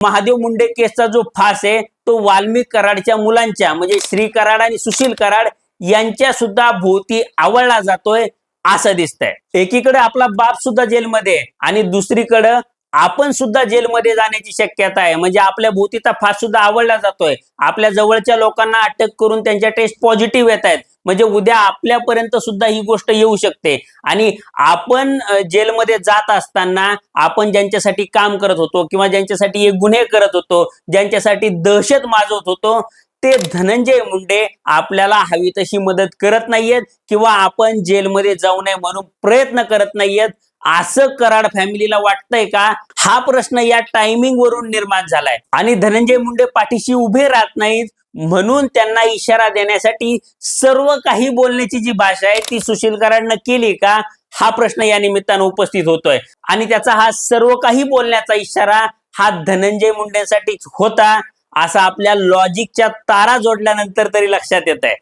महादेव मुंडे केसचा जो फास आहे तो वाल्मिक कराडच्या मुलांच्या म्हणजे श्री कराड आणि सुशील कराड यांच्या सुद्धा भोवती आवळला जातोय असं दिसतंय। एकीकडे आपला बाप सुद्धा जेलमध्ये आणि दुसरीकडे आपण सुद्धा जेलमध्ये जाण्याची शक्यता आहे। म्हणजे आपल्या भोवतीचा फास सुद्धा आवळला जातोय। आपल्या जवळच्या लोकांना अटक करून त्यांच्या टेस्ट पॉझिटिव्ह येत आहेत। म्हणजे उद्या आपल्यापर्यंत सुद्धा ही गोष्ट येऊ शकते। आणि आपण जेलमध्ये जात असताना आपण ज्यांच्यासाठी काम करत होतो किंवा ज्यांच्यासाठी हे गुन्हे करत होतो, ज्यांच्यासाठी दहशत माजवत होतो, ते धनंजय मुंडे आपल्याला हवी तशी मदत करत नाहीयेत किंवा आपण जेलमध्ये जाऊ नये म्हणून प्रयत्न करत नाहीयेत असं कराड फॅमिलीला वाटतंय का? हा प्रश्न या टायमिंग वरून निर्माण झालाय। आणि धनंजय मुंडे पाठीशी उभे राहत नाहीत म्हणून त्यांना इशारा देण्यासाठी सर्व काही बोलण्याची जी भाषा आहे ती सुशील कराडनं केली का, हा प्रश्न या निमित्तानं उपस्थित होतोय। आणि त्याचा हा सर्व काही बोलण्याचा इशारा हा धनंजय मुंडेंसाठी होता असं आपल्या लॉजिकच्या तारा जोडल्यानंतर तरी लक्षात येत आहे।